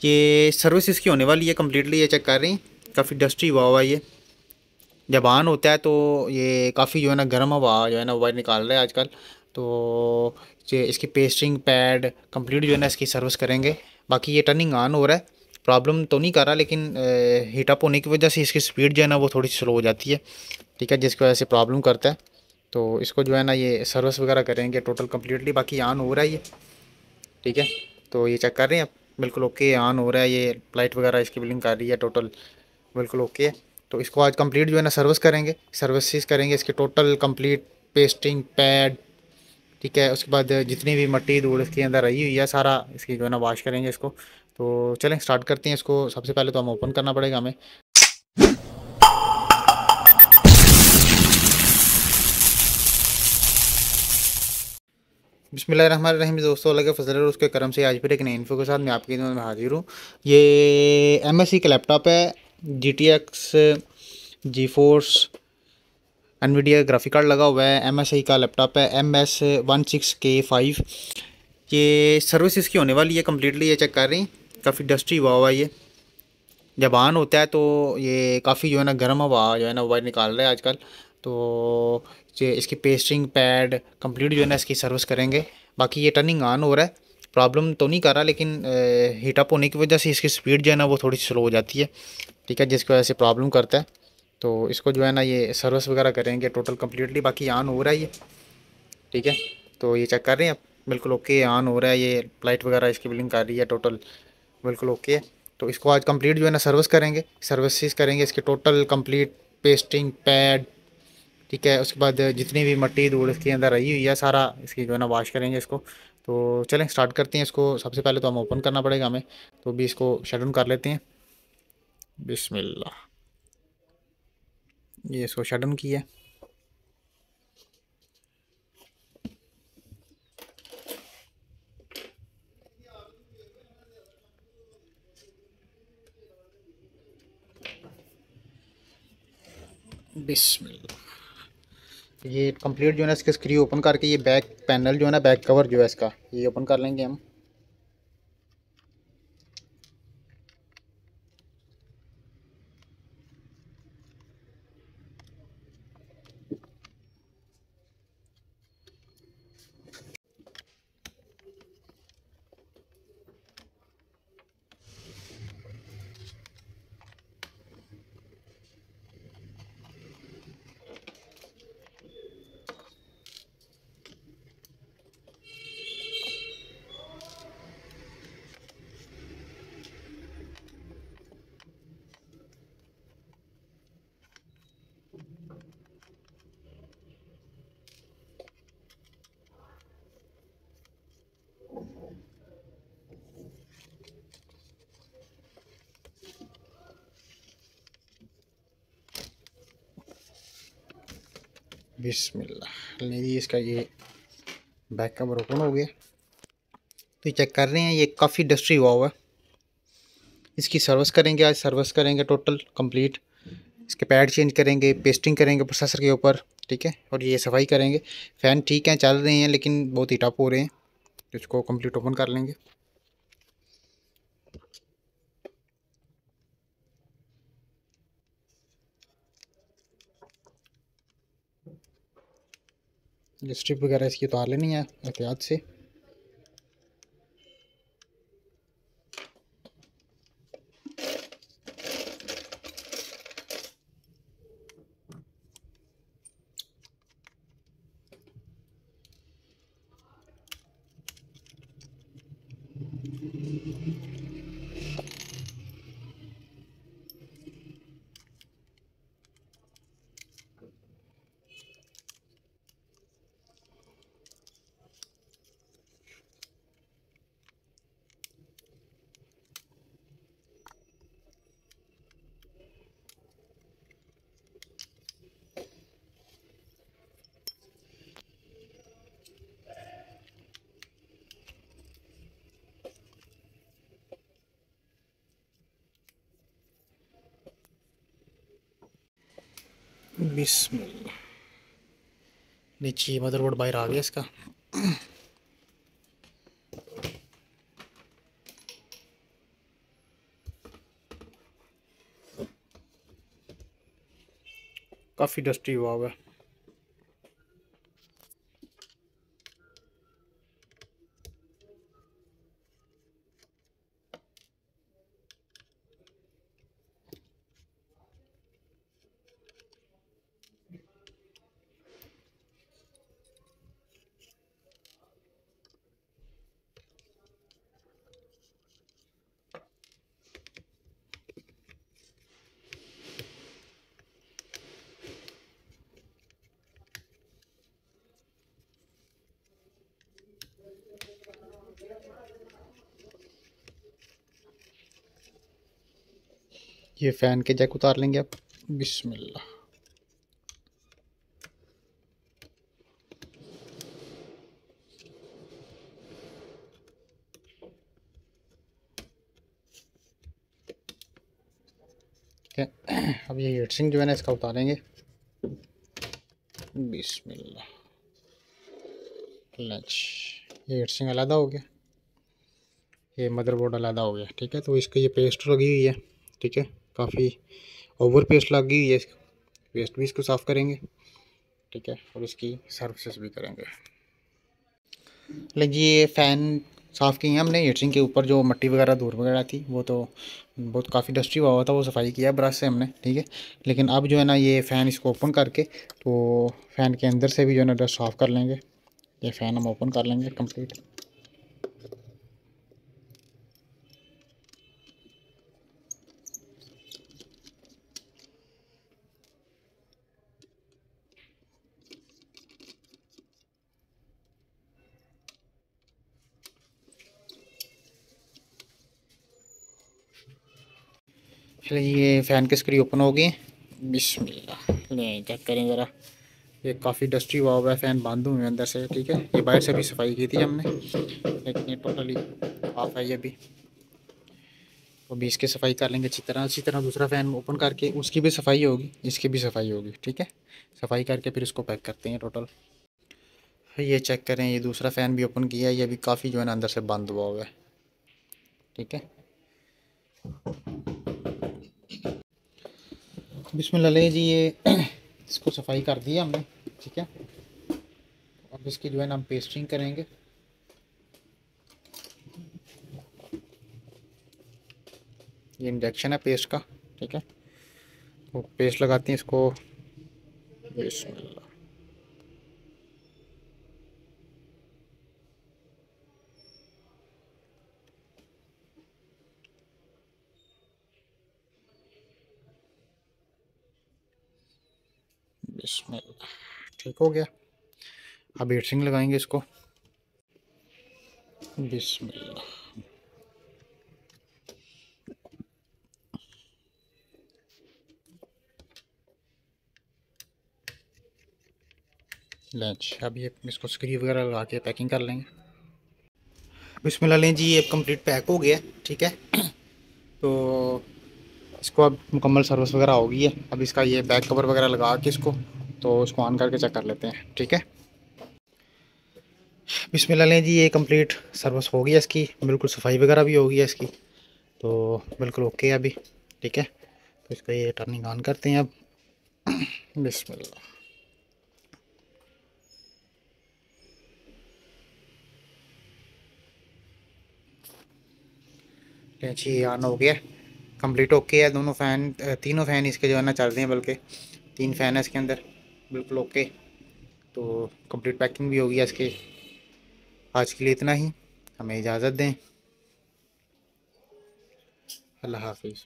ये सर्विस इसकी होने वाली है कम्प्लीटली, ये चेक कर रही हैं। काफ़ी डस्टी हुआ है ये। जब ऑन होता है तो ये काफ़ी जो है ना गर्म हवा जो है ना वायर निकाल रहा है आजकल। तो ये इसकी पेस्टिंग पैड कंप्लीट जो है ना इसकी सर्विस करेंगे। बाकी ये टर्निंग ऑन हो रहा है, प्रॉब्लम तो नहीं कर रहा, लेकिन हीटअप होने की वजह से इसकी स्पीड जो है ना वो थोड़ी सी स्लो हो जाती है। ठीक है, जिसकी वजह से प्रॉब्लम करता है। तो इसको जो है ना ये सर्विस वगैरह करेंगे टोटल कम्प्लीटली। बाकी ऑन हो रहा है ये। ठीक है, तो ये चेक कर रहे हैं आप, बिल्कुल ओके ऑन हो रहा है। ये लाइट वगैरह इसकी बिलिंग कर रही है, टोटल बिल्कुल ओके है। तो इसको आज कंप्लीट जो है ना सर्विस करेंगे, सर्विसेज करेंगे इसके टोटल कंप्लीट, पेस्टिंग पैड। ठीक है, उसके बाद जितनी भी मट्टी धूल इसके अंदर रही हुई है सारा इसकी जो है ना वॉश करेंगे इसको। तो चलें स्टार्ट करते हैं इसको। सबसे पहले तो हम ओपन करना पड़ेगा हमें। बिस्मिल्लाहिर्रहमानिर्रहीम दोस्तों, अल्लाह के फजल और उसके करम से आज फिर एक नई इन्फो के साथ मैं आपकी खिदमत में हाजिर हूँ। ये MSI का लैपटॉप है, GTX जी फोर्स एनवीडिया ग्राफिक कार्ड लगा हुआ है। MSI का लैपटॉप है, MS16K5। ये सर्विस इसकी होने वाली है कम्प्लीटली, ये चेक कर रही हैं। काफ़ी डस्टी हुआ है ये। जब ऑन होता है तो ये काफ़ी जो है ना गर्म हवा जो है ना वायर निकाल रहा है आजकल। तो ये इसकी पेस्टिंग पैड कंप्लीट जो है ना इसकी सर्विस करेंगे। बाकी ये टर्निंग ऑन हो रहा है, प्रॉब्लम तो नहीं कर रहा, लेकिन हीटअप होने की वजह से इसकी स्पीड जो है ना वो थोड़ी सी स्लो हो जाती है। ठीक है, जिसकी वजह से प्रॉब्लम करता है। तो इसको जो है ना ये सर्विस वगैरह करेंगे टोटल कम्प्लीटली। बाकी ऑन हो रहा है ये। ठीक है, तो ये चेक कर रहे हैं आप, बिल्कुल ओके ऑन हो रहा है। ये लाइट वगैरह इसकी बिलिंग कर रही है, टोटल बिल्कुल ओके है। तो इसको आज कंप्लीट जो है ना सर्विस करेंगे, सर्विसेज करेंगे इसके टोटल कंप्लीट, पेस्टिंग पैड। ठीक है, उसके बाद जितनी भी मट्टी धूल इसके अंदर रही हुई है सारा इसकी जो है ना वॉश करेंगे इसको। तो चलें स्टार्ट करते हैं इसको। सबसे पहले तो हम ओपन करना पड़ेगा हमें, तो भी इसको शट डाउन कर लेते हैं। बिस्मिल्लाह, ये इसको शट डाउन किया। बिस्मिल्लाह, ये कंप्लीट जो है ना इसके स्क्रू ओपन करके ये बैक पैनल जो है ना, बैक कवर जो है इसका ये ओपन कर लेंगे हम। बिस्मिल्लाह, नहीं इसका ये बैक कवर ओपन हो गया। तो ये चेक कर रहे हैं, ये काफ़ी डस्टी हुआ है। इसकी सर्विस करेंगे आज, सर्विस करेंगे टोटल कंप्लीट। इसके पैड चेंज करेंगे, पेस्टिंग करेंगे प्रोसेसर के ऊपर। ठीक है, और ये सफाई करेंगे। फ़ैन ठीक है चल रहे हैं, लेकिन बहुत हीटअप हो रहे हैं। तो इसको कंप्लीट ओपन कर लेंगे। ये स्ट्रिप वगैरह इसकी उतार लेनी है एहतियात से। बिस्मिल्लाह, नीचे मदरबोर्ड बाहर आ गया इसका। काफ़ी डस्टी हुआ हुआ है। ये फ़ैन के जैक उतार लेंगे अब। बिस्मिल्लाह। ठीक है, अब ये हीटसिंक जो है ना इसका उतारेंगे। बिस्मिल्लाह। लंच, ये हीटसिंक अलग हो गया, ये मदरबोर्ड अलग हो गया। ठीक है, तो इसकी ये पेस्ट लगी हुई है। ठीक है, काफ़ी ओवर पेस्ट लगी हुई है, पेस्ट भी इसको साफ़ करेंगे। ठीक है, और इसकी सर्विसेज भी करेंगे। लेकिन ये फ़ैन साफ़ किए हैं हमने। हीटसिंक के ऊपर जो मिट्टी वगैरह धूल वगैरह थी वो तो बहुत काफ़ी डस्टी हुआ था, वो सफाई किया ब्रश से हमने। ठीक है, लेकिन अब जो है ना ये फ़ैन इसको ओपन करके तो फ़ैन के अंदर से भी जो है ना डस्ट साफ़ कर लेंगे। ये फ़ैन हम ओपन कर लेंगे कंप्लीट। चलिए, ये फ़ैन के स्क्रू ओपन हो गए। बिस्मिल्लाह, ले चेक करें ज़रा। ये काफ़ी डस्टी हुआ हुआ है, फ़ैन बंद हुए हैं अंदर से। ठीक है, ये बाहर से भी सफाई की थी हमने, लेकिन ये टोटली ऑफ है ये भी। तो अभी इसकी सफाई कर लेंगे अच्छी तरह। अच्छी तरह दूसरा फ़ैन ओपन करके उसकी भी सफाई होगी, इसकी भी सफाई होगी। ठीक है, सफाई करके फिर इसको पैक करते हैं टोटल। ये चेक करें, ये दूसरा फ़ैन भी ओपन किया है, ये भी काफ़ी जो है ना अंदर से बंद हुआ हुआ है। ठीक है, बिस्मिल्लाह ले जी, ये इसको सफाई कर दिया हमने। ठीक है, अब इसकी जो है ना हम पेस्टिंग करेंगे। ये इंजेक्शन है पेस्ट का। ठीक है, तो पेस्ट लगाते हैं इसको। बिस्मिल्लाह। बिस्मिल्लाह, ठीक हो गया। अब हीटसिंक लगाएंगे इसको। बिस्मिल्लाह। लंच, अब ये इसको स्क्रू वगैरह लगा के पैकिंग कर लेंगे। बिस्मिल्लाह लें जी, ये कंप्लीट पैक हो गया। ठीक है, तो इसको अब मुकम्मल सर्विस वगैरह हो गई है। अब इसका ये बैक कवर वगैरह लगा के इसको तो इसको ऑन करके चेक कर लेते हैं। ठीक है, बिस्मिल्लाह लें जी, ये कंप्लीट सर्विस हो गई है इसकी, बिल्कुल सफाई वगैरह भी हो गई है इसकी, तो बिल्कुल ओके है अभी। ठीक है, तो इसका ये टर्निंग ऑन करते हैं अब। बिस्मिल्लाह। जी ऑन हो गया, कंप्लीट ओके है। दोनों फ़ैन, तीनों फ़ैन इसके जो है ना चल रहे हैं, बल्कि 3 फ़ैन है इसके अंदर। बिल्कुल ओके, तो कंप्लीट पैकिंग भी हो गई है इसकी। आज के लिए इतना ही, हमें इजाज़त दें। अल्लाह हाफिज़।